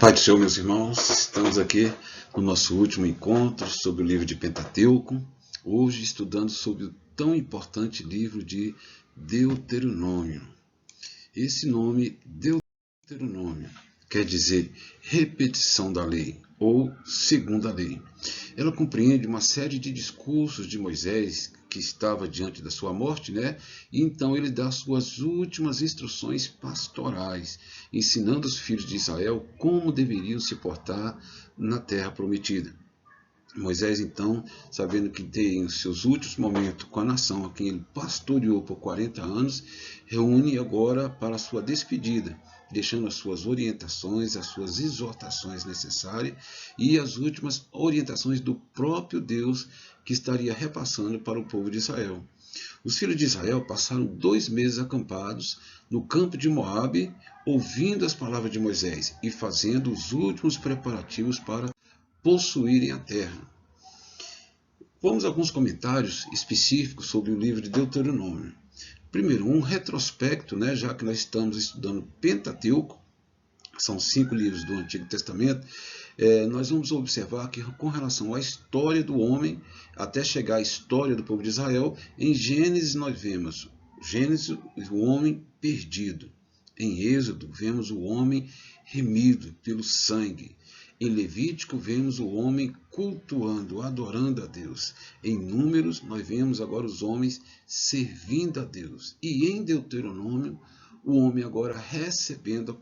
Pai do Senhor, meus irmãos, estamos aqui no nosso último encontro sobre o livro de Pentateuco, hoje estudando sobre o tão importante livro de Deuteronômio. Esse nome, Deuteronômio, quer dizer repetição da lei ou segunda lei. Ela compreende uma série de discursos de Moisés que estava diante da sua morte, né? E então ele dá suas últimas instruções pastorais, ensinando os filhos de Israel como deveriam se portar na terra prometida. Moisés, então, sabendo que tem os seus últimos momentos com a nação a quem ele pastoreou por 40 anos, reúne agora para a sua despedida, deixando as suas orientações, as suas exortações necessárias e as últimas orientações do próprio Deus que estaria repassando para o povo de Israel. Os filhos de Israel passaram 2 meses acampados no campo de Moabe, ouvindo as palavras de Moisés e fazendo os últimos preparativos para possuírem a terra. Vamos a alguns comentários específicos sobre o livro de Deuteronômio. Primeiro, um retrospecto, né, já que nós estamos estudando Pentateuco, são 5 livros do Antigo Testamento, nós vamos observar que com relação à história do homem, até chegar à história do povo de Israel, em Gênesis nós vemos Gênesis, o homem perdido. Em Êxodo, vemos o homem remido pelo sangue. Em Levítico, vemos o homem cultuando, adorando a Deus. Em Números, nós vemos agora os homens servindo a Deus. E em Deuteronômio, o homem agora recebendo a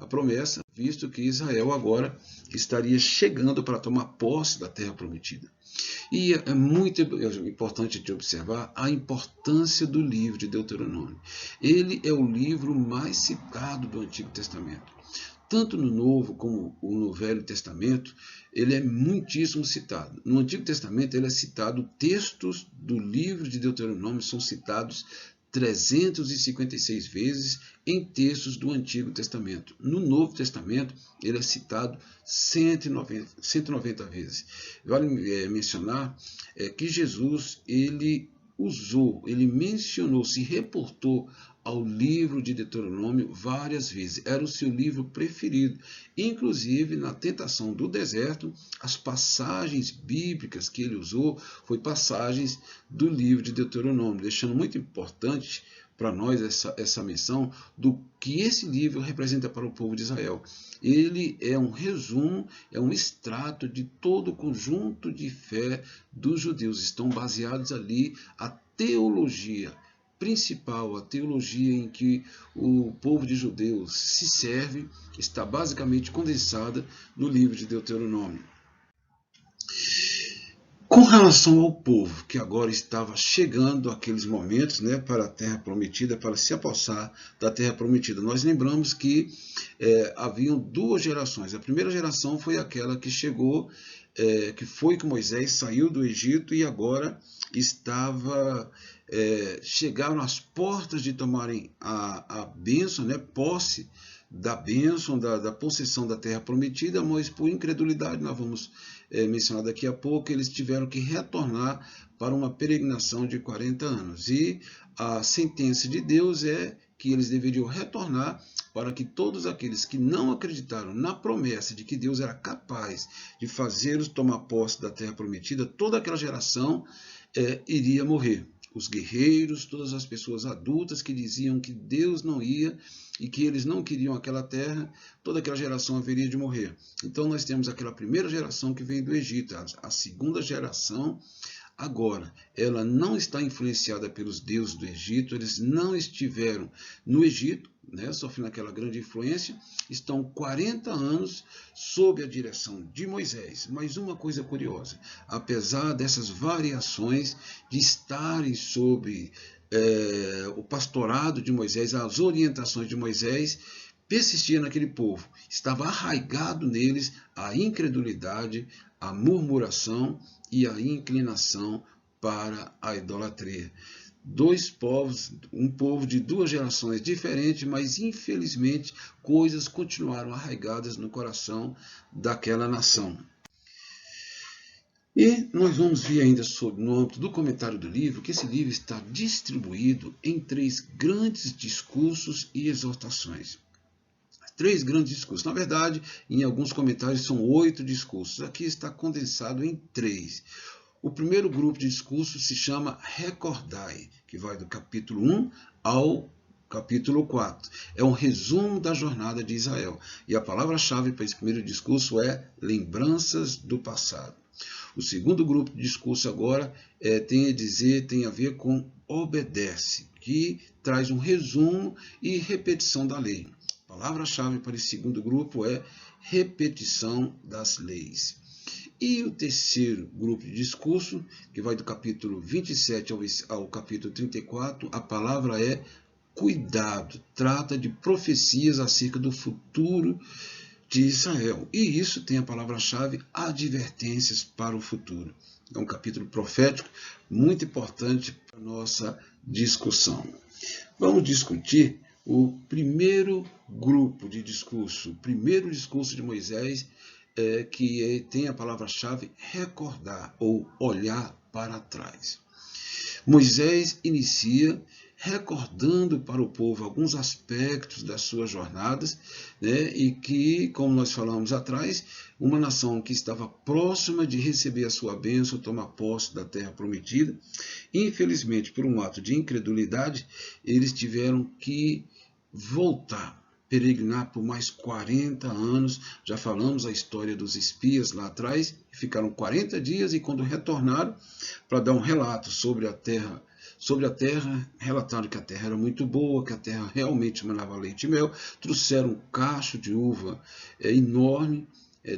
promessa, visto que Israel agora estaria chegando para tomar posse da terra prometida. E é muito importante de observar a importância do livro de Deuteronômio. Ele é o livro mais citado do Antigo Testamento. Tanto no Novo como no Velho Testamento, ele é muitíssimo citado. No Antigo Testamento, ele é citado, textos do livro de Deuteronômio são citados 356 vezes em textos do Antigo Testamento. No Novo Testamento, ele é citado 190 vezes. Vale mencionar que Jesus, ele mencionou, se reportou ao livro de Deuteronômio várias vezes. Era o seu livro preferido. Inclusive, na tentação do deserto, as passagens bíblicas que ele usou foi passagens do livro de Deuteronômio, deixando muito importante para nós essa menção do que esse livro representa para o povo de Israel. Ele é um resumo, é um extrato de todo o conjunto de fé dos judeus. Estão baseados ali a teologia principal, a teologia em que o povo de judeus se serve, está basicamente condensada no livro de Deuteronômio. Com relação ao povo, que agora estava chegando aqueles momentos, né, para a terra prometida, para se apossar da terra prometida, nós lembramos que haviam 2 gerações. A primeira geração foi aquela que chegou, que foi que Moisés saiu do Egito e agora chegaram às portas de tomarem a bênção, né, posse da bênção, da possessão da terra prometida, mas por incredulidade, nós vamos mencionar daqui a pouco, eles tiveram que retornar para uma peregrinação de 40 anos. E a sentença de Deus é que eles deveriam retornar para que todos aqueles que não acreditaram na promessa de que Deus era capaz de fazê-los tomar posse da terra prometida, toda aquela geração iria morrer. Os guerreiros, todas as pessoas adultas que diziam que Deus não ia e que eles não queriam aquela terra, toda aquela geração haveria de morrer. Então nós temos aquela primeira geração que vem do Egito, a segunda geração. Agora, ela não está influenciada pelos deuses do Egito, eles não estiveram no Egito, né, sofrendo aquela grande influência, estão 40 anos sob a direção de Moisés. Mas uma coisa curiosa, apesar dessas variações de estarem sob o pastorado de Moisés, as orientações de Moisés, persistia naquele povo, estava arraigado neles a incredulidade, a murmuração e a inclinação para a idolatria. 2 povos, um povo de 2 gerações diferentes, mas infelizmente coisas continuaram arraigadas no coração daquela nação. E nós vamos ver ainda no âmbito do comentário do livro, que esse livro está distribuído em 3 grandes discursos e exortações. 3 grandes discursos. Na verdade, em alguns comentários são 8 discursos. Aqui está condensado em 3. O primeiro grupo de discursos se chama Recordai, que vai do capítulo 1 ao capítulo 4. É um resumo da jornada de Israel. E a palavra-chave para esse primeiro discurso é lembranças do passado. O segundo grupo de discurso agora tem a ver com obedece, que traz um resumo e repetição da lei. A palavra-chave para esse segundo grupo é repetição das leis. E o terceiro grupo de discurso, que vai do capítulo 27 ao capítulo 34, a palavra é cuidado, trata de profecias acerca do futuro de Israel. E isso tem a palavra-chave advertências para o futuro. É um capítulo profético muito importante para a nossa discussão. Vamos discutir o primeiro grupo de discurso, o primeiro discurso de Moisés, que tem a palavra-chave recordar ou olhar para trás. Moisés inicia recordando para o povo alguns aspectos das suas jornadas, né, e que, como nós falamos atrás, uma nação que estava próxima de receber a sua bênção, tomar posse da terra prometida, infelizmente, por um ato de incredulidade, eles tiveram que voltar, peregrinar por mais 40 anos. Já falamos a história dos espias lá atrás, ficaram 40 dias e quando retornaram para dar um relato sobre a terra, relataram que a terra era muito boa, que a terra realmente manava leite e mel, trouxeram um cacho de uva enorme,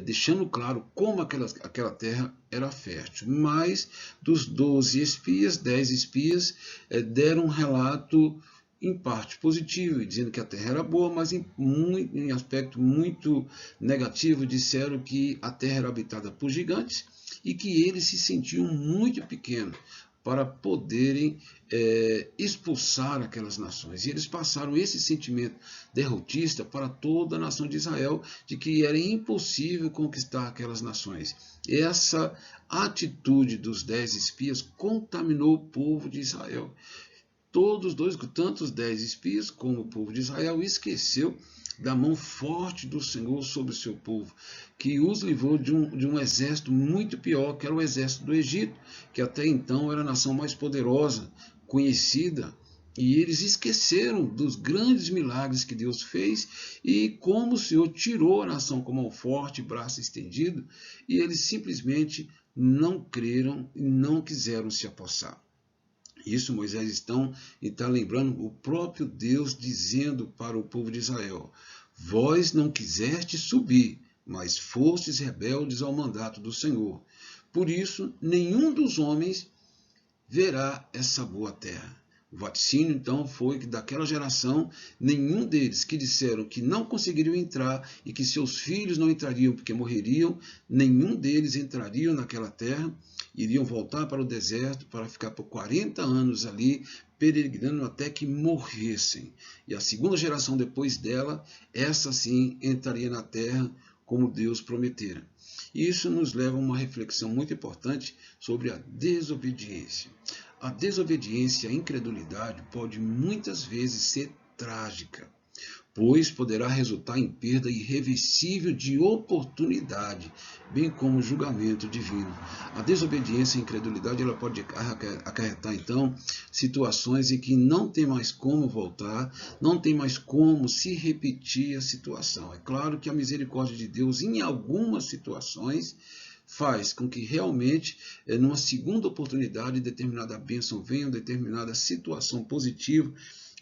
deixando claro como aquela terra era fértil. Mas dos 12 espias, 10 espias deram um relato em parte positivo, dizendo que a terra era boa, mas em aspecto muito negativo, disseram que a terra era habitada por gigantes e que eles se sentiam muito pequenos para poderem expulsar aquelas nações. E eles passaram esse sentimento derrotista para toda a nação de Israel, de que era impossível conquistar aquelas nações. Essa atitude dos 10 espias contaminou o povo de Israel. Todos dois, tanto os 10 espias como o povo de Israel, esqueceu da mão forte do Senhor sobre o seu povo, que os livrou de um exército muito pior, que era o exército do Egito, que até então era a nação mais poderosa, conhecida, e eles esqueceram dos grandes milagres que Deus fez e como o Senhor tirou a nação com mão forte, braço estendido, e eles simplesmente não creram e não quiseram se apossar. Isso Moisés está lembrando o próprio Deus dizendo para o povo de Israel: vós não quisestes subir, mas fostes rebeldes ao mandato do Senhor. Por isso, nenhum dos homens verá essa boa terra. O vaticínio, então, foi que daquela geração, nenhum deles que disseram que não conseguiriam entrar e que seus filhos não entrariam porque morreriam, nenhum deles entrariam naquela terra, iriam voltar para o deserto para ficar por 40 anos ali, peregrinando até que morressem. E a segunda geração depois dela, essa sim entraria na terra como Deus prometera. Isso nos leva a uma reflexão muito importante sobre a desobediência. A desobediência e a incredulidade pode muitas vezes ser trágica, pois poderá resultar em perda irreversível de oportunidade, bem como julgamento divino. A desobediência e a incredulidade ela pode acarretar, então, situações em que não tem mais como voltar, não tem mais como se repetir a situação. É claro que a misericórdia de Deus, em algumas situações, faz com que realmente, numa segunda oportunidade, determinada bênção venha, determinada situação positiva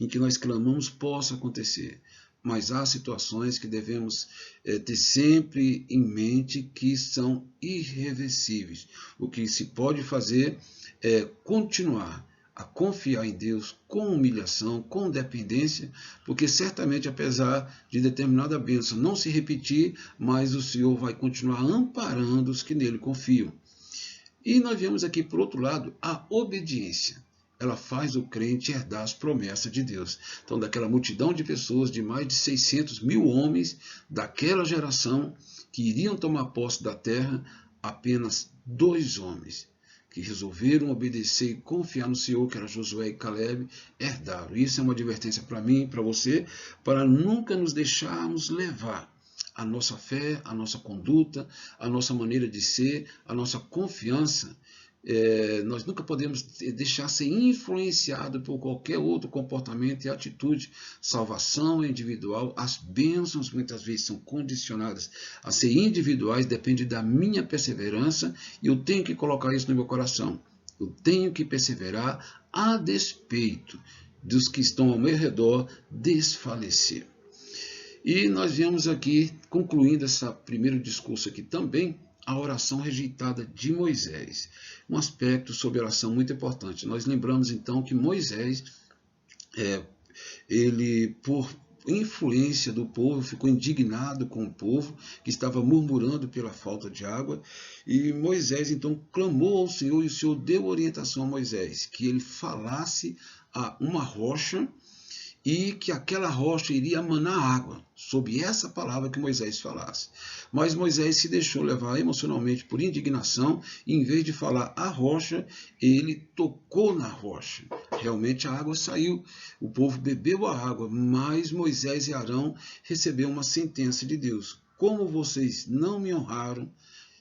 em que nós clamamos possa acontecer. Mas há situações que devemos ter sempre em mente que são irreversíveis. O que se pode fazer é continuar a confiar em Deus com humilhação, com dependência, porque certamente, apesar de determinada bênção não se repetir, mas o Senhor vai continuar amparando os que nele confiam. E nós vemos aqui, por outro lado, a obediência. Ela faz o crente herdar as promessas de Deus. Então, daquela multidão de pessoas, de mais de 600 mil homens, daquela geração que iriam tomar posse da terra, apenas 2 homens que resolveram obedecer e confiar no Senhor, que era Josué e Caleb, herdaram. Isso é uma advertência para mim e para você, para nunca nos deixarmos levar a nossa fé, a nossa conduta, a nossa maneira de ser, a nossa confiança. Nós nunca podemos deixar ser influenciado por qualquer outro comportamento e atitude. Salvação é individual, as bênçãos muitas vezes são condicionadas a ser individuais, depende da minha perseverança, e eu tenho que colocar isso no meu coração. Eu tenho que perseverar a despeito dos que estão ao meu redor desfalecer. E nós viemos aqui, concluindo esse primeiro discurso aqui também, a oração rejeitada de Moisés. Um aspecto sobre oração muito importante. Nós lembramos então que Moisés, ele por influência do povo, ficou indignado com o povo que estava murmurando pela falta de água, e Moisés então clamou ao Senhor, e o Senhor deu orientação a Moisés, que ele falasse a uma rocha, e que aquela rocha iria manar água, sob essa palavra que Moisés falasse. Mas Moisés se deixou levar emocionalmente por indignação, e em vez de falar a rocha, ele tocou na rocha. Realmente a água saiu, o povo bebeu a água, mas Moisés e Arão receberam uma sentença de Deus. Como vocês não me honraram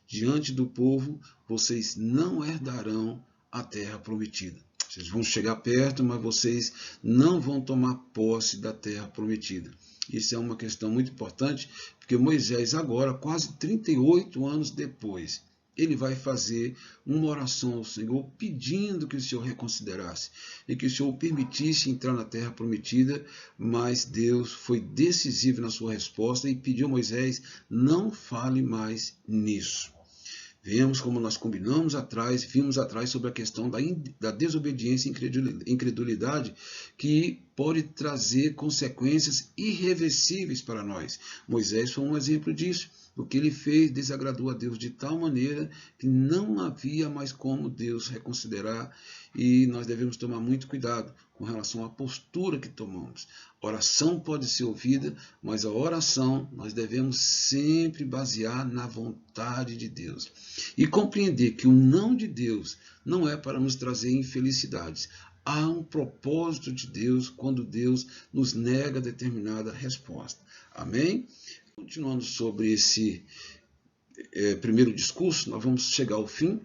diante do povo, vocês não herdarão a terra prometida. Vocês vão chegar perto, mas vocês não vão tomar posse da terra prometida. Isso é uma questão muito importante, porque Moisés agora, quase 38 anos depois, ele vai fazer uma oração ao Senhor, pedindo que o Senhor reconsiderasse e que o Senhor permitisse entrar na terra prometida, mas Deus foi decisivo na sua resposta e pediu a Moisés: não fale mais nisso. Vemos como nós vimos atrás sobre a questão da desobediência e incredulidade, que pode trazer consequências irreversíveis para nós. Moisés foi um exemplo disso. O que ele fez desagradou a Deus de tal maneira que não havia mais como Deus reconsiderar, e nós devemos tomar muito cuidado com relação à postura que tomamos. A oração pode ser ouvida, mas a oração nós devemos sempre basear na vontade de Deus e compreender que o não de Deus não é para nos trazer infelicidades. Há um propósito de Deus quando Deus nos nega determinada resposta. Amém? Continuando sobre esse primeiro discurso, nós vamos chegar ao fim.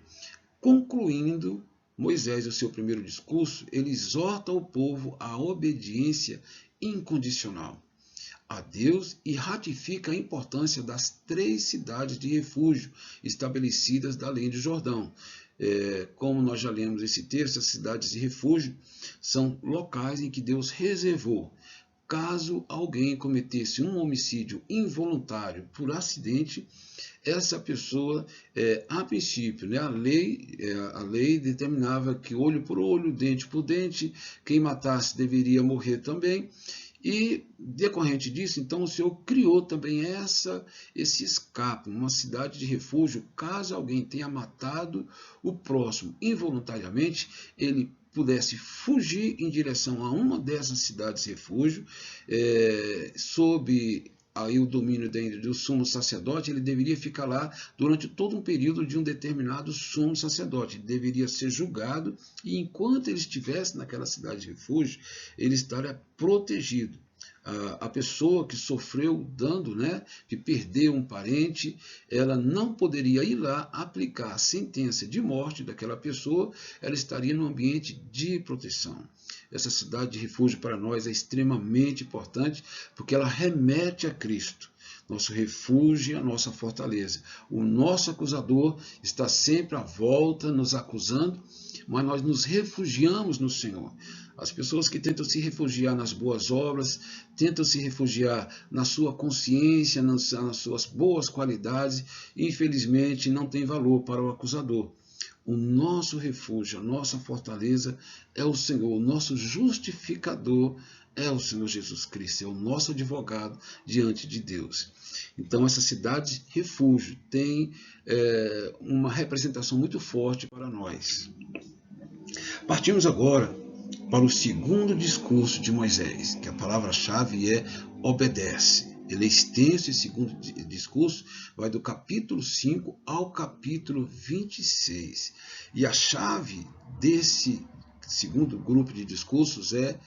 Concluindo, Moisés, o seu primeiro discurso, ele exorta o povo à obediência incondicional a Deus e ratifica a importância das 3 cidades de refúgio estabelecidas da além do Jordão. Como nós já lemos esse texto, as cidades de refúgio são locais em que Deus reservou. Caso alguém cometesse um homicídio involuntário por acidente, essa pessoa, a princípio, né, a lei determinava que olho por olho, dente por dente, quem matasse deveria morrer também. E, decorrente disso, então, o Senhor criou também esse escape, uma cidade de refúgio. Caso alguém tenha matado o próximo involuntariamente, ele pudesse fugir em direção a uma dessas cidades de refúgio, sob aí o domínio do sumo sacerdote. Ele deveria ficar lá durante todo um período de um determinado sumo sacerdote. Ele deveria ser julgado, e enquanto ele estivesse naquela cidade de refúgio, ele estaria protegido. A pessoa que sofreu dano, que perdeu um parente, ela não poderia ir lá aplicar a sentença de morte daquela pessoa, ela estaria num ambiente de proteção. Essa cidade de refúgio para nós é extremamente importante, porque ela remete a Cristo, nosso refúgio, a nossa fortaleza. O nosso acusador está sempre à volta nos acusando, mas nós nos refugiamos no Senhor. As pessoas que tentam se refugiar nas boas obras, tentam se refugiar na sua consciência, nas suas boas qualidades, infelizmente não tem valor para o acusador. O nosso refúgio, a nossa fortaleza é o Senhor, o nosso justificador é o Senhor Jesus Cristo, é o nosso advogado diante de Deus. Então, essa cidade refúgio tem uma representação muito forte para nós. Partimos agora para o segundo discurso de Moisés, que a palavra-chave é obedece. Ele é extenso, esse segundo discurso vai do capítulo 5 ao capítulo 26. E a chave desse segundo grupo de discursos é: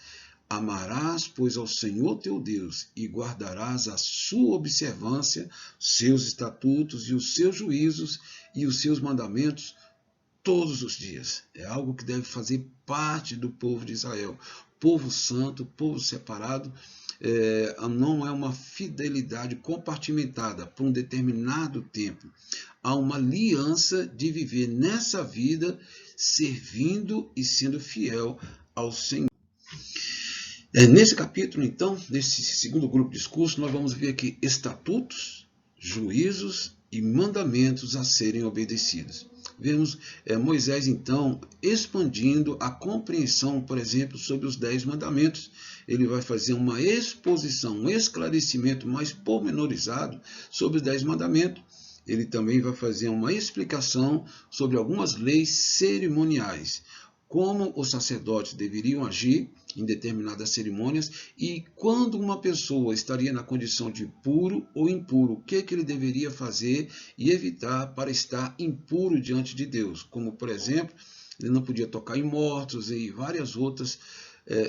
amarás, pois, ao Senhor teu Deus, e guardarás a sua observância, seus estatutos e os seus juízos e os seus mandamentos todos os dias. É algo que deve fazer parte do povo de Israel. Povo santo, povo separado, não é uma fidelidade compartimentada por um determinado tempo. Há uma aliança de viver nessa vida servindo e sendo fiel ao Senhor. Nesse capítulo, então, nesse segundo grupo de discurso, nós vamos ver aqui estatutos, juízos e mandamentos a serem obedecidos. Vemos Moisés, então, expandindo a compreensão, por exemplo, sobre os 10 mandamentos. Ele vai fazer uma exposição, um esclarecimento mais pormenorizado sobre os 10 mandamentos. Ele também vai fazer uma explicação sobre algumas leis cerimoniais, como os sacerdotes deveriam agir em determinadas cerimônias e quando uma pessoa estaria na condição de puro ou impuro, o que ele deveria fazer e evitar para estar impuro diante de Deus. Como, por exemplo, ele não podia tocar em mortos e várias outras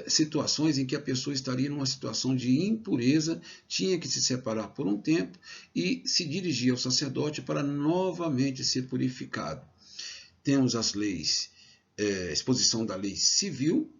situações em que a pessoa estaria numa situação de impureza, tinha que se separar por um tempo e se dirigir ao sacerdote para novamente ser purificado. Temos as leis, exposição da lei civil,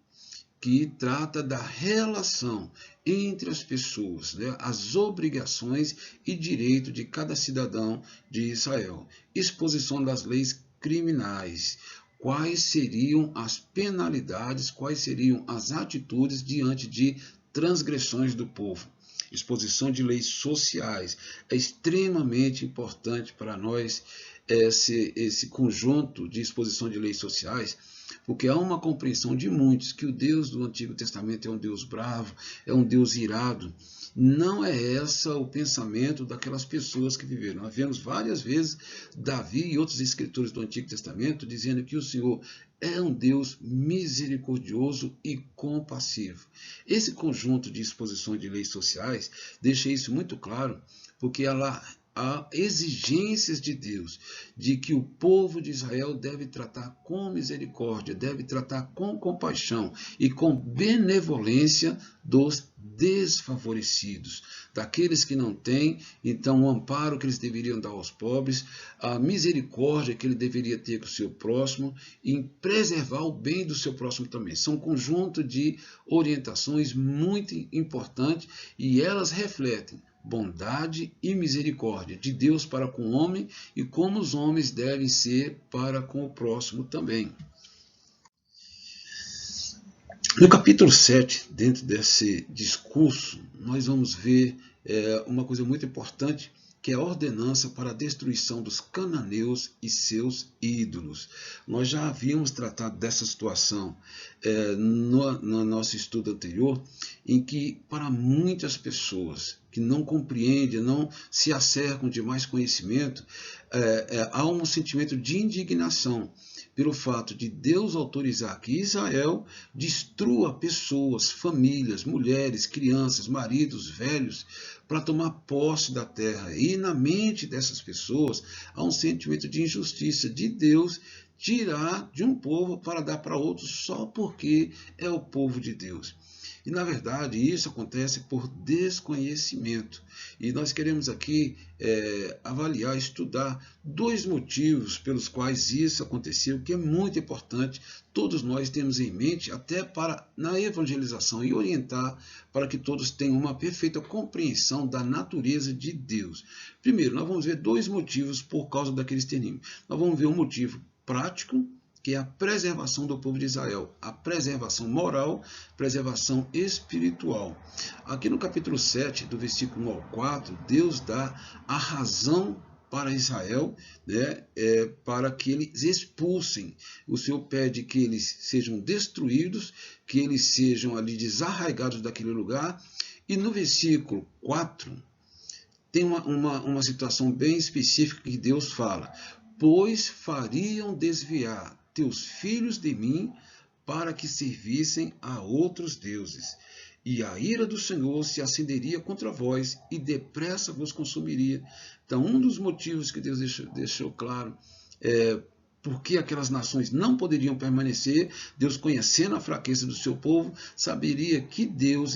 que trata da relação entre as pessoas, né, as obrigações e direito de cada cidadão de Israel. Exposição das leis criminais. Quais seriam as penalidades, quais seriam as atitudes diante de transgressões do povo. Exposição de leis sociais. É extremamente importante para nós esse conjunto de exposição de leis sociais, porque há uma compreensão de muitos que o Deus do Antigo Testamento é um Deus bravo, é um Deus irado. Não é esse o pensamento daquelas pessoas que viveram. Nós vemos várias vezes Davi e outros escritores do Antigo Testamento dizendo que o Senhor é um Deus misericordioso e compassivo. Esse conjunto de exposições de leis sociais deixa isso muito claro, porque há exigências de Deus, de que o povo de Israel deve tratar com misericórdia, deve tratar com compaixão e com benevolência dos desfavorecidos, daqueles que não têm, então o amparo que eles deveriam dar aos pobres, a misericórdia que ele deveria ter com o seu próximo e em preservar o bem do seu próximo também. São um conjunto de orientações muito importantes e elas refletem bondade e misericórdia de Deus para com o homem e como os homens devem ser para com o próximo também. No capítulo 7, dentro desse discurso, nós vamos ver uma coisa muito importante, que é a ordenança para a destruição dos cananeus e seus ídolos. Nós já havíamos tratado dessa situação no nosso estudo anterior, em que para muitas pessoas que não compreendem, não se acercam de mais conhecimento, há um sentimento de indignação pelo fato de Deus autorizar que Israel destrua pessoas, famílias, mulheres, crianças, maridos, velhos, para tomar posse da terra. E na mente dessas pessoas há um sentimento de injustiça de Deus tirar de um povo para dar para outro só porque é o povo de Deus. E, na verdade, isso acontece por desconhecimento. E nós queremos aqui avaliar, estudar 2 motivos pelos quais isso aconteceu, que é muito importante, todos nós temos em mente, até para na evangelização e orientar para que todos tenham uma perfeita compreensão da natureza de Deus. Primeiro, nós vamos ver 2 motivos por causa daquele extermínio. Nós vamos ver um motivo prático, que é a preservação do povo de Israel, a preservação moral, preservação espiritual. Aqui no capítulo 7, do versículo 1 ao 4, Deus dá a razão para Israel, né, para que eles expulsem. O Senhor pede que eles sejam destruídos, que eles sejam ali desarraigados daquele lugar. E no versículo 4, tem uma situação bem específica que Deus fala: pois fariam desviar teus filhos de mim para que servissem a outros deuses. e a ira do Senhor se acenderia contra vós, e depressa vos consumiria. Então, um dos motivos que Deus deixou claro porque aquelas nações não poderiam permanecer, Deus, conhecendo a fraqueza do seu povo, saberia que Deus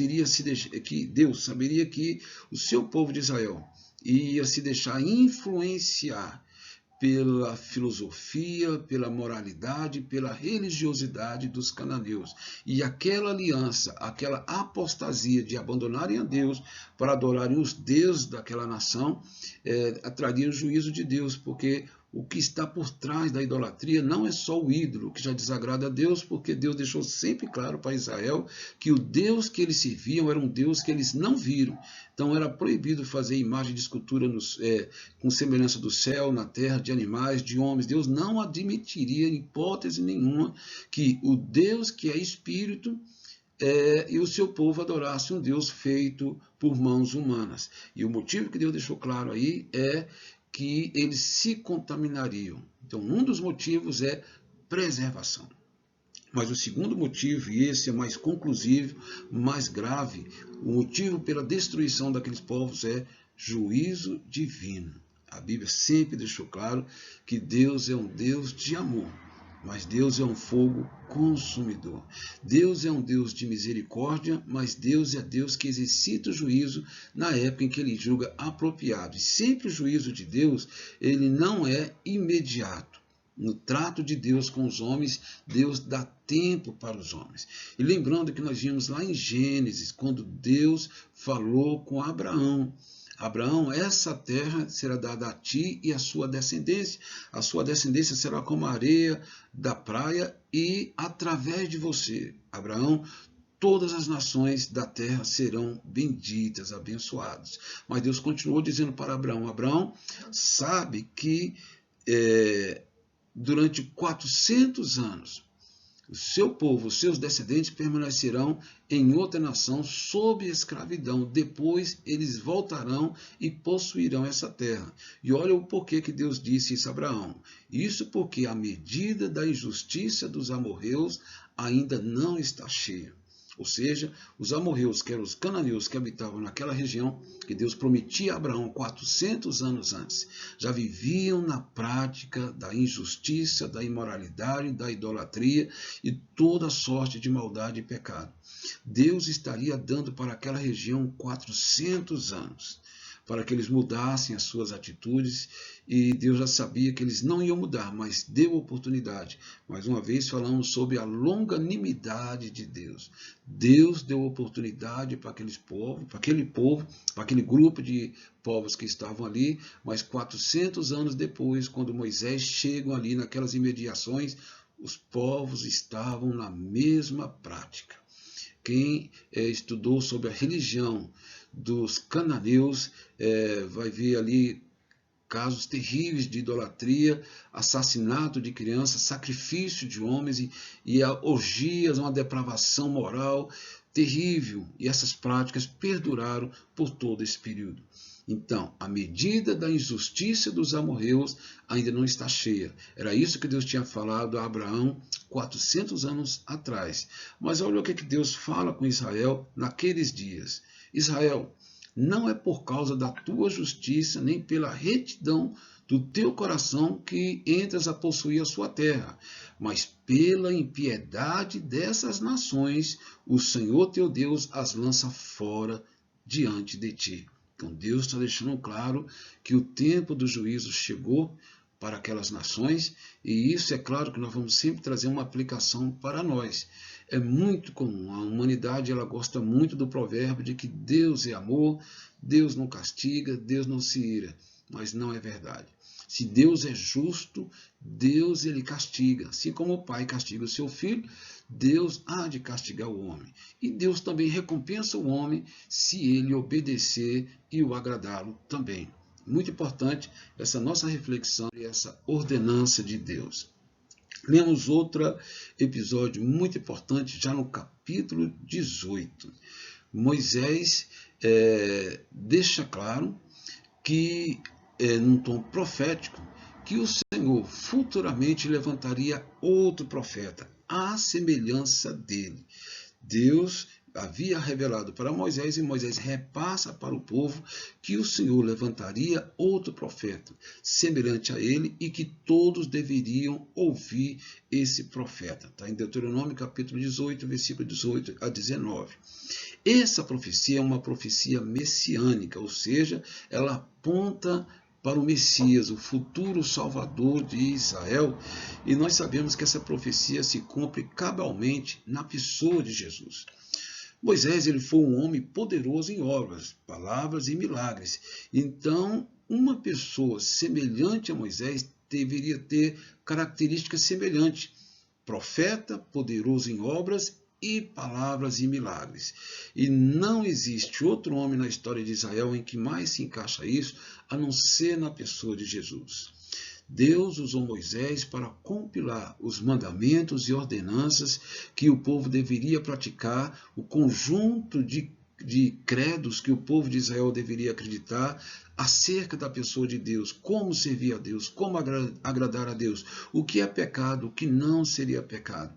saberia que o seu povo de Israel ia se deixar influenciar pela filosofia, pela moralidade, pela religiosidade dos cananeus. E aquela aliança, aquela apostasia de abandonarem a Deus para adorarem os deuses daquela nação, atraria o juízo de Deus, porque o que está por trás da idolatria não é só o ídolo, que já desagrada a Deus, porque Deus deixou sempre claro para Israel que o Deus que eles serviam era um Deus que eles não viram. Então era proibido fazer imagem de escultura com semelhança do céu, na terra, de animais, de homens. Deus não admitiria, em hipótese nenhuma, que o Deus que é espírito e o seu povo adorasse um Deus feito por mãos humanas. E o motivo que Deus deixou claro aí é que eles se contaminariam. Então, um dos motivos é preservação. Mas o segundo motivo, e esse é mais conclusivo, mais grave, o motivo pela destruição daqueles povos é juízo divino. A Bíblia sempre deixou claro que Deus é um Deus de amor, mas Deus é um fogo consumidor. Deus é um Deus de misericórdia, mas Deus é Deus que exercita o juízo na época em que ele julga apropriado. E sempre o juízo de Deus, ele não é imediato. No trato de Deus com os homens, Deus dá tempo para os homens. E lembrando que nós vimos lá em Gênesis, quando Deus falou com Abraão. Abraão, essa terra será dada a ti e a sua descendência. A sua descendência será como a areia da praia e através de você, Abraão, todas as nações da terra serão benditas, abençoadas. Mas Deus continuou dizendo para Abraão, Abraão, sabe que durante 400 anos, o seu povo, os seus descendentes permanecerão em outra nação sob escravidão. Depois eles voltarão e possuirão essa terra. E olha o porquê que Deus disse isso a Abraão. Isso porque a medida da injustiça dos amorreus ainda não está cheia. Ou seja, os amorreus, que eram os cananeus que habitavam naquela região, que Deus prometia a Abraão 400 anos antes, já viviam na prática da injustiça, da imoralidade, da idolatria e toda sorte de maldade e pecado. Deus estaria dando para aquela região 400 anos, para que eles mudassem as suas atitudes, e Deus já sabia que eles não iam mudar, mas deu oportunidade. Mais uma vez falamos sobre a longanimidade de Deus. Deus deu oportunidade para aquele povo, para aquele grupo de povos que estavam ali, mas 400 anos depois, quando Moisés chega ali naquelas imediações, os povos estavam na mesma prática. Quem estudou sobre a religião dos cananeus vai ver ali casos terríveis de idolatria, assassinato de crianças, sacrifício de homens e orgias, uma depravação moral terrível. E essas práticas perduraram por todo esse período. Então, a medida da injustiça dos amorreus ainda não está cheia. Era isso que Deus tinha falado a Abraão 400 anos atrás. Mas olha o que Deus fala com Israel naqueles dias. Israel, não é por causa da tua justiça, nem pela retidão do teu coração que entras a possuir a sua terra, mas pela impiedade dessas nações, o Senhor teu Deus as lança fora diante de ti. Então Deus está deixando claro que o tempo do juízo chegou para aquelas nações, e isso é claro que nós vamos sempre trazer uma aplicação para nós. É muito comum, a humanidade ela gosta muito do provérbio de que Deus é amor, Deus não castiga, Deus não se ira, mas não é verdade. Se Deus é justo, Deus ele castiga, assim como o pai castiga o seu filho, Deus há de castigar o homem. E Deus também recompensa o homem se ele obedecer e o agradá-lo também. Muito importante essa nossa reflexão e essa ordenança de Deus. Lemos outro episódio muito importante, já no capítulo 18. Moisés deixa claro que, num tom profético, que o Senhor futuramente levantaria outro profeta, à semelhança dele. Deus havia revelado para Moisés, e Moisés repassa para o povo que o Senhor levantaria outro profeta, semelhante a ele, e que todos deveriam ouvir esse profeta. Está em Deuteronômio capítulo 18, versículo 18 a 19. Essa profecia é uma profecia messiânica, ou seja, ela aponta para o Messias, o futuro Salvador de Israel, e nós sabemos que essa profecia se cumpre cabalmente na pessoa de Jesus. Moisés, ele foi um homem poderoso em obras, palavras e milagres. Então, uma pessoa semelhante a Moisés deveria ter características semelhantes. Profeta, poderoso em obras e palavras e milagres. E não existe outro homem na história de Israel em que mais se encaixa isso, a não ser na pessoa de Jesus. Deus usou Moisés para compilar os mandamentos e ordenanças que o povo deveria praticar, o conjunto de credos que o povo de Israel deveria acreditar acerca da pessoa de Deus, como servir a Deus, como agradar a Deus, o que é pecado, o que não seria pecado.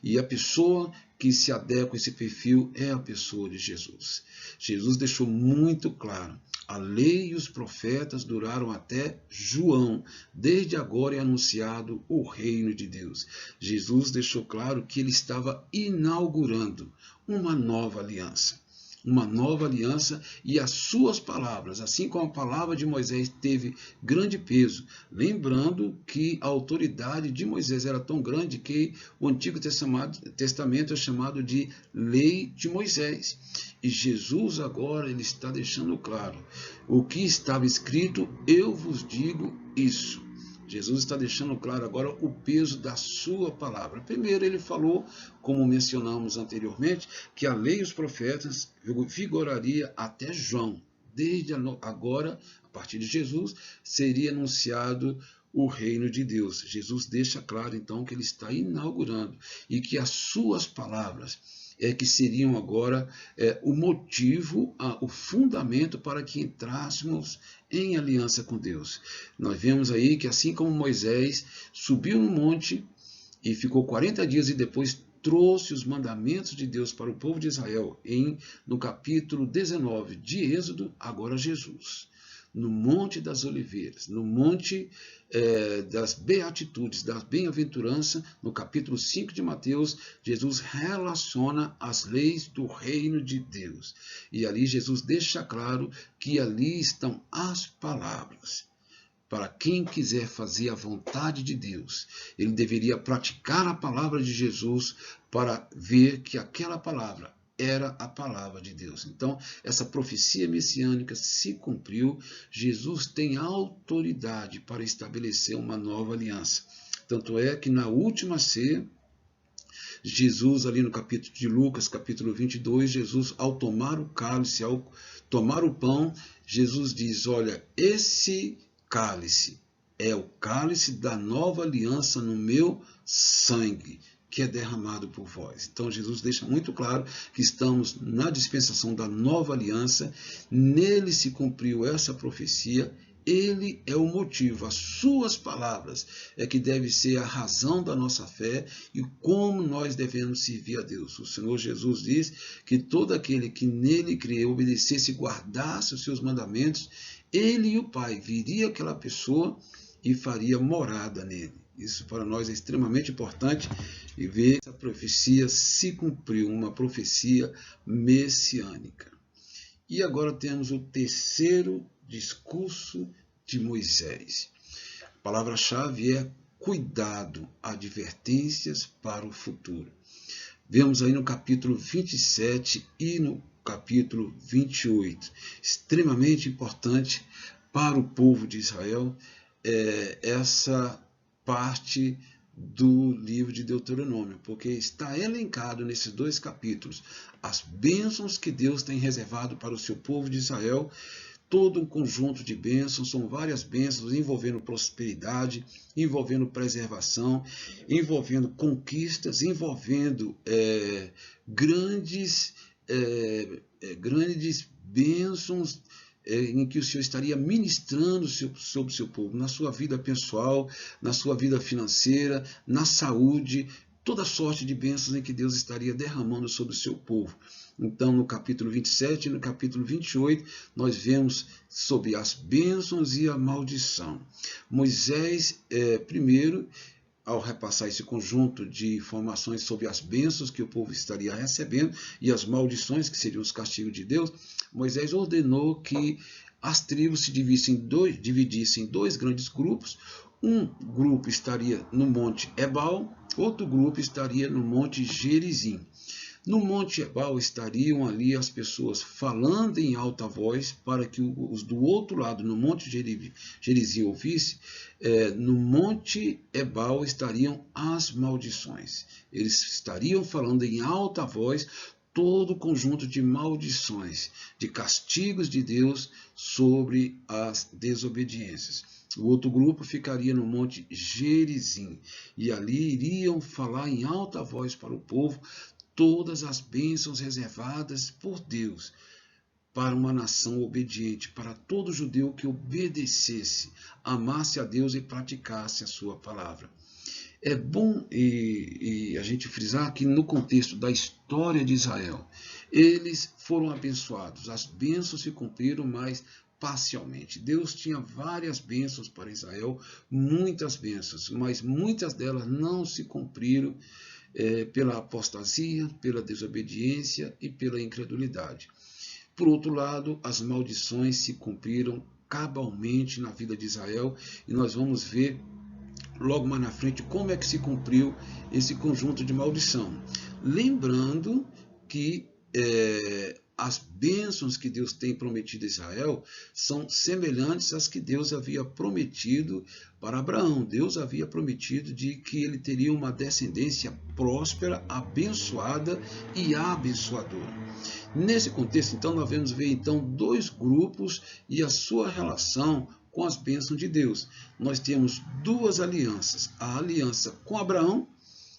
E a pessoa que se adequa a esse perfil é a pessoa de Jesus. Jesus deixou muito claro: a lei e os profetas duraram até João. Desde agora é anunciado o reino de Deus. Jesus deixou claro que ele estava inaugurando uma nova aliança. Uma nova aliança, e as suas palavras, assim como a palavra de Moisés teve grande peso, lembrando que a autoridade de Moisés era tão grande que o Antigo Testamento é chamado de Lei de Moisés. E Jesus agora ele está deixando claro: o que estava escrito, eu vos digo isso. Jesus está deixando claro agora o peso da sua palavra. Primeiro ele falou, como mencionamos anteriormente, que a lei e os profetas vigoraria até João. Desde agora, a partir de Jesus, seria anunciado o reino de Deus. Jesus deixa claro então que ele está inaugurando e que as suas palavras que seriam agora o motivo, o fundamento para que entrássemos em aliança com Deus. Nós vemos aí que assim como Moisés subiu no monte e ficou 40 dias e depois trouxe os mandamentos de Deus para o povo de Israel, no capítulo 19 de Êxodo, agora Jesus, no Monte das Oliveiras, no Monte das Beatitudes, da Bem-aventurança, no capítulo 5 de Mateus, Jesus relaciona as leis do reino de Deus. E ali Jesus deixa claro que ali estão as palavras. Para quem quiser fazer a vontade de Deus, ele deveria praticar a palavra de Jesus para ver que aquela palavra era a palavra de Deus. Então, essa profecia messiânica se cumpriu. Jesus tem autoridade para estabelecer uma nova aliança. Tanto é que na última ceia, Jesus, ali no capítulo de Lucas, capítulo 22, Jesus, ao tomar o cálice, ao tomar o pão, Jesus diz: olha, esse cálice é o cálice da nova aliança no meu sangue, que é derramado por vós. Então Jesus deixa muito claro que estamos na dispensação da nova aliança, nele se cumpriu essa profecia, ele é o motivo, as suas palavras é que deve ser a razão da nossa fé e como nós devemos servir a Deus. O Senhor Jesus diz que todo aquele que nele crê, obedecesse e guardasse os seus mandamentos, ele e o Pai viria aquela pessoa e faria morada nele. Isso para nós é extremamente importante e ver essa profecia se cumpriu, uma profecia messiânica. E agora temos o terceiro discurso de Moisés. A palavra-chave é cuidado, advertências para o futuro. Vemos aí no capítulo 27 e no capítulo 28. Extremamente importante para o povo de Israel essa parte do livro de Deuteronômio, porque está elencado nesses dois capítulos as bênçãos que Deus tem reservado para o seu povo de Israel, todo um conjunto de bênçãos, são várias bênçãos envolvendo prosperidade, envolvendo preservação, envolvendo conquistas, envolvendo grandes bênçãos em que o Senhor estaria ministrando sobre o seu povo, na sua vida pessoal, na sua vida financeira, na saúde. toda sorte de bênçãos em que Deus estaria derramando sobre o seu povo. Então, no capítulo 27 e no capítulo 28, nós vemos sobre as bênçãos e a maldição. Moisés, primeiro, ao repassar esse conjunto de informações sobre as bênçãos que o povo estaria recebendo e as maldições, que seriam os castigos de Deus, Moisés ordenou que as tribos se dividissem em dois grandes grupos. Um grupo estaria no Monte Ebal, outro grupo estaria no Monte Gerizim. No Monte Ebal estariam ali as pessoas falando em alta voz para que os do outro lado, no Monte Gerizim, ouvisse. No Monte Ebal estariam as maldições. Eles estariam falando em alta voz todo o conjunto de maldições, de castigos de Deus sobre as desobediências. O outro grupo ficaria no Monte Gerizim, e ali iriam falar em alta voz para o povo todas as bênçãos reservadas por Deus para uma nação obediente, para todo judeu que obedecesse, amasse a Deus e praticasse a sua palavra. É bom a gente frisar que no contexto da história de Israel, eles foram abençoados, as bênçãos se cumpriram, mas parcialmente. Deus tinha várias bênçãos para Israel, muitas bênçãos, mas muitas delas não se cumpriram pela apostasia, pela desobediência e pela incredulidade. Por outro lado, as maldições se cumpriram cabalmente na vida de Israel, e nós vamos ver logo mais na frente como é que se cumpriu esse conjunto de maldição. Lembrando que as bênçãos que Deus tem prometido a Israel são semelhantes às que Deus havia prometido para Abraão. Deus havia prometido de que ele teria uma descendência próspera, abençoada e abençoadora. Nesse contexto, então, nós vamos ver então dois grupos e a sua relação com as bênçãos de Deus. Nós temos duas alianças, a aliança com Abraão,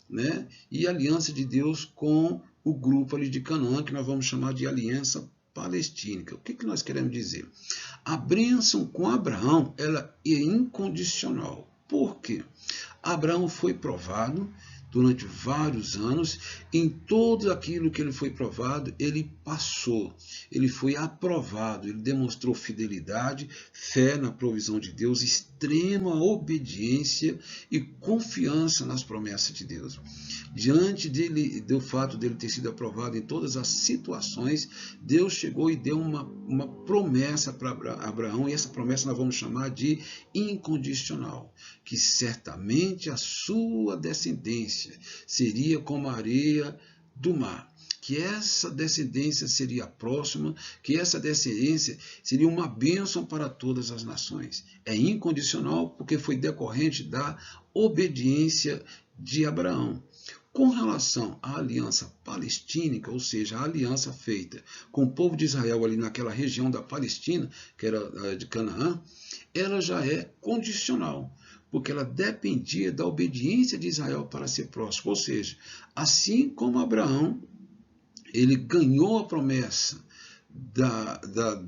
né, e a aliança de Deus com o grupo ali de Canaã, que nós vamos chamar de aliança palestínica. O que nós queremos dizer? A bênção com Abraão, ela é incondicional. Por quê? Abraão foi provado durante vários anos, em tudo aquilo que ele foi provado, ele passou, ele foi aprovado, ele demonstrou fidelidade, fé na provisão de Deus, extrema obediência e confiança nas promessas de Deus. Diante do fato dele ter sido aprovado em todas as situações, Deus chegou e deu uma promessa para Abraão, e essa promessa nós vamos chamar de incondicional, que certamente a sua descendência seria como a areia do mar, que essa descendência seria próxima, que essa descendência seria uma bênção para todas as nações. É incondicional porque foi decorrente da obediência de Abraão. Com relação à aliança palestínica, ou seja, a aliança feita com o povo de Israel ali naquela região da Palestina, que era de Canaã, ela já é condicional, porque ela dependia da obediência de Israel para ser próximo. Ou seja, assim como Abraão, ele ganhou a promessa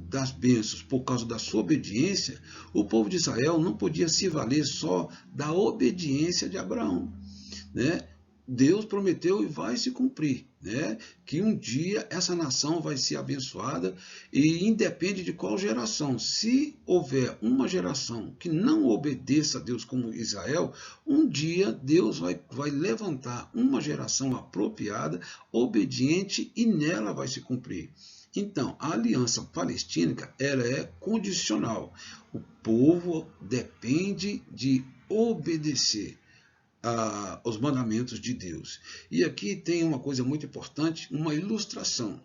das bênçãos por causa da sua obediência, o povo de Israel não podia se valer só da obediência de Abraão, né? Deus prometeu e vai se cumprir, né? Que um dia essa nação vai ser abençoada, e independe de qual geração. Se houver uma geração que não obedeça a Deus como Israel, um dia Deus vai levantar uma geração apropriada, obediente, e nela vai se cumprir. Então, a aliança palestínica, ela é condicional. O povo depende de obedecer os mandamentos de Deus. E aqui tem uma coisa muito importante, uma ilustração.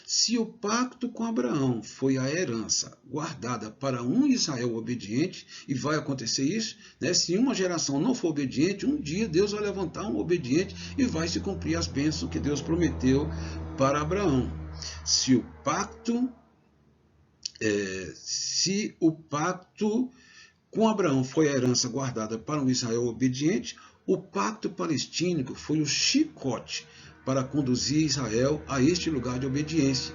Se o pacto com Abraão foi a herança guardada para um Israel obediente, e vai acontecer isso, né? Se uma geração não for obediente, um dia Deus vai levantar um obediente e vai se cumprir as bênçãos que Deus prometeu para Abraão. Se o pacto com Abraão foi a herança guardada para um Israel obediente, o pacto palestínico foi o chicote para conduzir Israel a este lugar de obediência,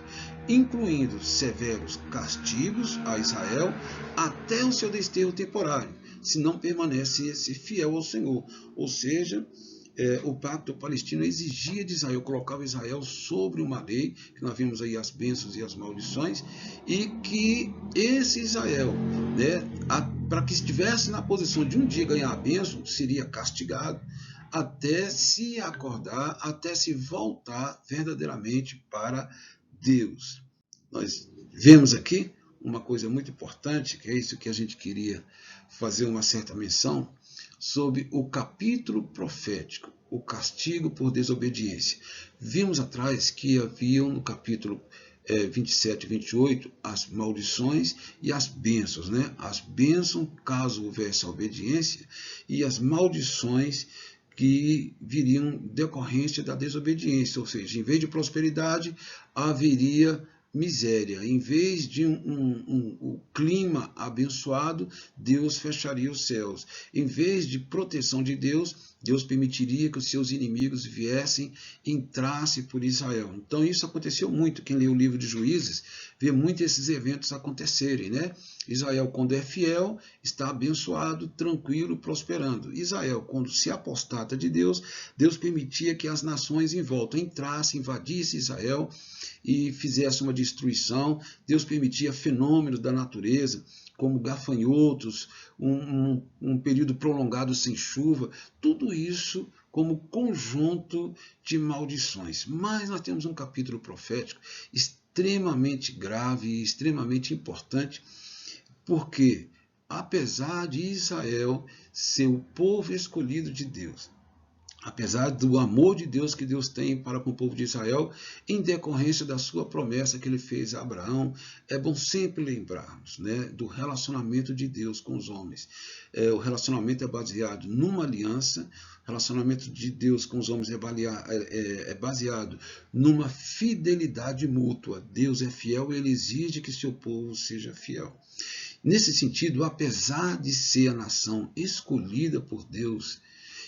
incluindo severos castigos a Israel até o seu desterro temporário, se não permanecesse fiel ao Senhor. Ou seja, o pacto palestino exigia de Israel, colocava Israel sobre uma lei, que nós vimos aí as bênçãos e as maldições, e que esse Israel, né, para que estivesse na posição de um dia ganhar a bênção, seria castigado até se acordar, até se voltar verdadeiramente para Deus. Nós vemos aqui uma coisa muito importante, que é isso que a gente queria fazer uma certa menção, sobre o capítulo profético, o castigo por desobediência. Vimos atrás que haviam no capítulo 27 e 28 as maldições e as bênçãos, né? As bênçãos caso houvesse a obediência e as maldições que viriam decorrência da desobediência, ou seja, em vez de prosperidade haveria miséria. Em vez de um clima abençoado, Deus fecharia os céus. Em vez de proteção de Deus, Deus permitiria que os seus inimigos viessem, entrassem por Israel. Então isso aconteceu muito. Quem lê o livro de Juízes vê muito esses eventos acontecerem, né? Israel, quando é fiel, está abençoado, tranquilo, prosperando. Israel, quando se apostata de Deus, Deus permitia que as nações em volta entrassem, invadissem Israel e fizesse uma destruição. Deus permitia fenômenos da natureza, como gafanhotos, um período prolongado sem chuva, tudo isso como conjunto de maldições. Mas nós temos um capítulo profético extremamente grave e extremamente importante, porque apesar de Israel ser o povo escolhido de Deus, apesar do amor de Deus que Deus tem para com o povo de Israel, em decorrência da sua promessa que ele fez a Abraão, é bom sempre lembrarmos, né, do relacionamento de Deus com os homens. O relacionamento é baseado numa aliança, o relacionamento de Deus com os homens é baseado numa fidelidade mútua. Deus é fiel e ele exige que seu povo seja fiel. Nesse sentido, apesar de ser a nação escolhida por Deus,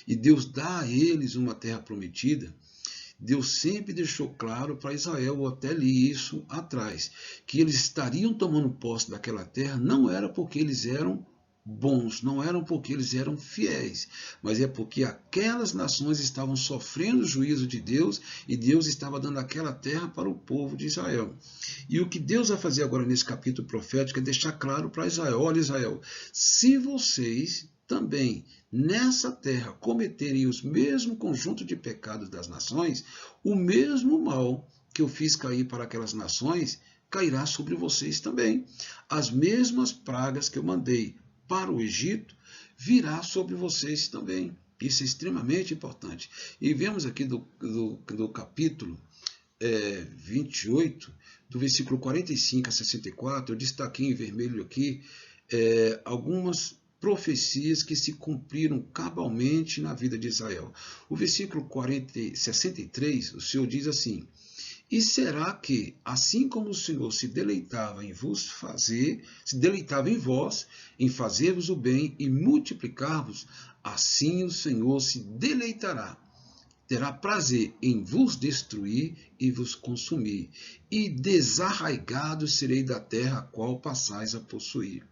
e Deus dá a eles uma terra prometida, Deus sempre deixou claro para Israel, eu até li isso atrás, que eles estariam tomando posse daquela terra, não era porque eles eram bons, não eram porque eles eram fiéis, mas é porque aquelas nações estavam sofrendo o juízo de Deus e Deus estava dando aquela terra para o povo de Israel. E o que Deus vai fazer agora nesse capítulo profético é deixar claro para Israel, olha Israel, se vocês também nessa terra cometerem os mesmos conjunto de pecados das nações, o mesmo mal que eu fiz cair para aquelas nações cairá sobre vocês também. As mesmas pragas que eu mandei para o Egito virá sobre vocês também. Isso é extremamente importante. E vemos aqui do capítulo 28, do versículo 45 a 64, eu destaquei em vermelho aqui algumas profecias que se cumpriram cabalmente na vida de Israel. O versículo 63, o Senhor diz assim: e será que, assim como o Senhor se deleitava em vós, em fazer-vos o bem e multiplicar-vos, assim o Senhor se deleitará. Terá prazer em vos destruir e vos consumir, e desarraigados serei da terra a qual passais a possuir.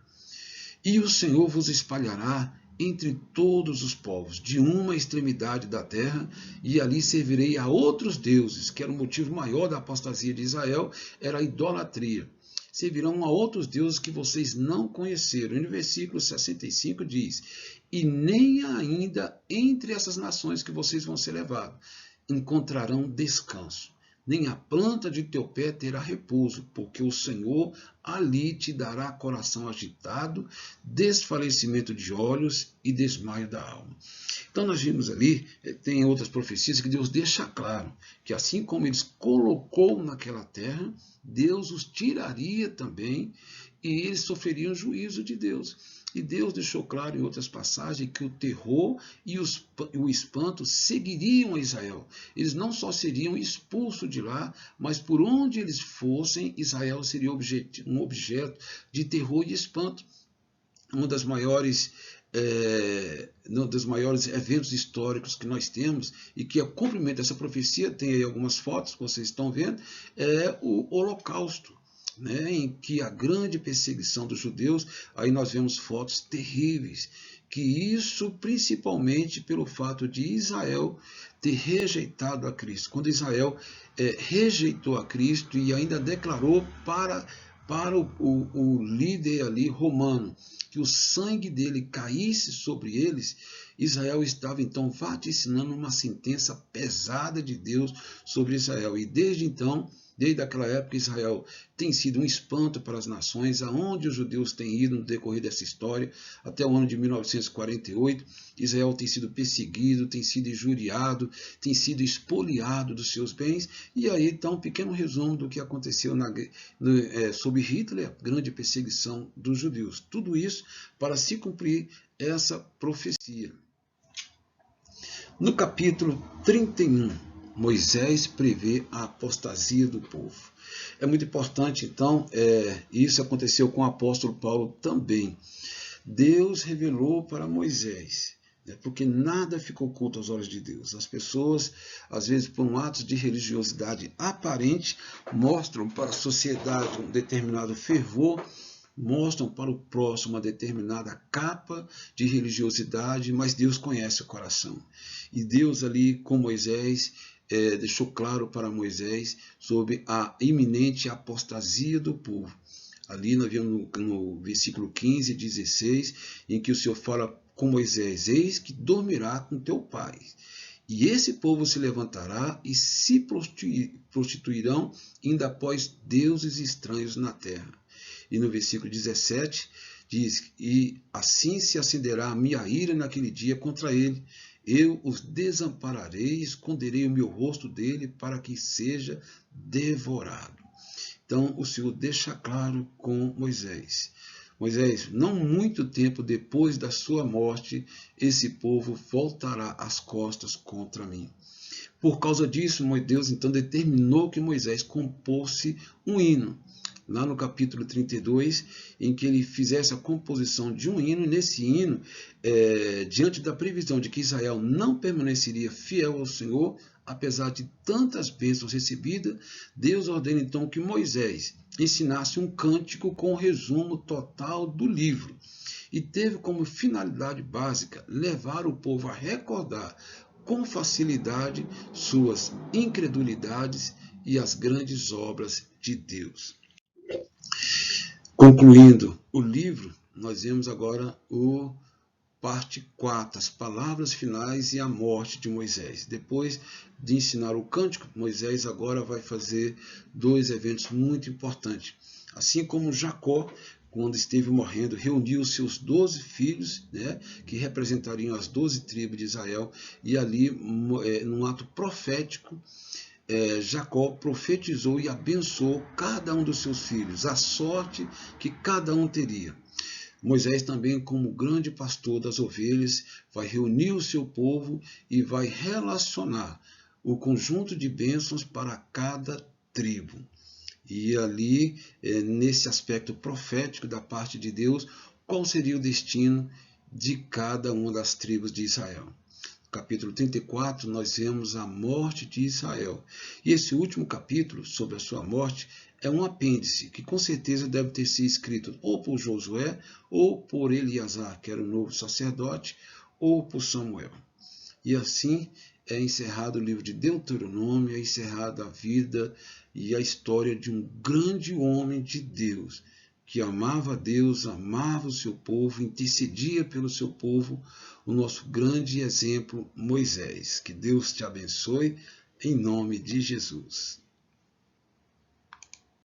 E o Senhor vos espalhará entre todos os povos, de uma extremidade da terra, e ali servirei a outros deuses, que era o motivo maior da apostasia de Israel, era a idolatria. Servirão a outros deuses que vocês não conheceram. E no versículo 65 diz: e nem ainda entre essas nações que vocês vão ser levados encontrarão descanso, nem a planta de teu pé terá repouso, porque o Senhor ali te dará coração agitado, desfalecimento de olhos e desmaio da alma. Então nós vimos ali, tem outras profecias que Deus deixa claro, que assim como eles colocou naquela terra, Deus os tiraria também e eles sofreriam juízo de Deus. E Deus deixou claro em outras passagens que o terror e o espanto seguiriam a Israel. Eles não só seriam expulsos de lá, mas por onde eles fossem, Israel seria um objeto de terror e espanto. Um dos maiores eventos históricos que nós temos e que é o cumprimento dessa profecia, tem aí algumas fotos que vocês estão vendo, é o Holocausto. né, em que a grande perseguição dos judeus, aí nós vemos fotos terríveis, que isso principalmente pelo fato de Israel ter rejeitado a Cristo. Quando Israel rejeitou a Cristo e ainda declarou para o líder ali romano que o sangue dele caísse sobre eles, Israel estava então vaticinando uma sentença pesada de Deus sobre Israel. E desde então, desde aquela época, Israel tem sido um espanto para as nações, aonde os judeus têm ido no decorrer dessa história. Até o ano de 1948, Israel tem sido perseguido, tem sido injuriado, tem sido expoliado dos seus bens. E aí está um pequeno resumo do que aconteceu sob Hitler, a grande perseguição dos judeus. Tudo isso para se cumprir essa profecia. No capítulo 31, Moisés prevê a apostasia do povo. É muito importante, então, isso aconteceu com o apóstolo Paulo também. Deus revelou para Moisés, porque nada ficou oculto aos olhos de Deus. As pessoas, às vezes, por um ato de religiosidade aparente, mostram para a sociedade um determinado fervor, mostram para o próximo uma determinada capa de religiosidade, mas Deus conhece o coração. E Deus ali com Moisés deixou claro para Moisés sobre a iminente apostasia do povo. Ali nós vemos no versículo 15 e 16, em que o Senhor fala com Moisés: eis que dormirá com teu pai, e esse povo se levantará e se prostituirão ainda após deuses estranhos na terra. E no versículo 17 diz: e assim se acenderá a minha ira naquele dia contra ele, eu os desampararei, esconderei o meu rosto dele para que seja devorado. Então o Senhor deixa claro com Moisés: Moisés, não muito tempo depois da sua morte, esse povo voltará as costas contra mim. Por causa disso, Deus então determinou que Moisés compôsse um hino, lá no capítulo 32, em que ele fizesse a composição de um hino. E nesse hino, diante da previsão de que Israel não permaneceria fiel ao Senhor, apesar de tantas bênçãos recebidas, Deus ordena então que Moisés ensinasse um cântico com o resumo total do livro. E teve como finalidade básica levar o povo a recordar com facilidade suas incredulidades e as grandes obras de Deus. Concluindo o livro, nós vemos agora o parte 4, as palavras finais e a morte de Moisés. Depois de ensinar o cântico, Moisés agora vai fazer dois eventos muito importantes. Assim como Jacó, quando esteve morrendo, reuniu os seus 12 filhos, que representariam as 12 tribos de Israel, e ali, num ato profético, Jacó profetizou e abençoou cada um dos seus filhos, a sorte que cada um teria. Moisés também, como grande pastor das ovelhas, vai reunir o seu povo e vai relacionar o conjunto de bênçãos para cada tribo. E ali, nesse aspecto profético da parte de Deus, qual seria o destino de cada uma das tribos de Israel. No capítulo 34, nós vemos a morte de Israel. E esse último capítulo, sobre a sua morte, é um apêndice que com certeza deve ter sido escrito ou por Josué, ou por Eleazar, que era o novo sacerdote, ou por Samuel. E assim é encerrado o livro de Deuteronômio, é encerrada a vida e a história de um grande homem de Deus, que amava a Deus, amava o seu povo, intercedia pelo seu povo, o nosso grande exemplo, Moisés. Que Deus te abençoe, em nome de Jesus.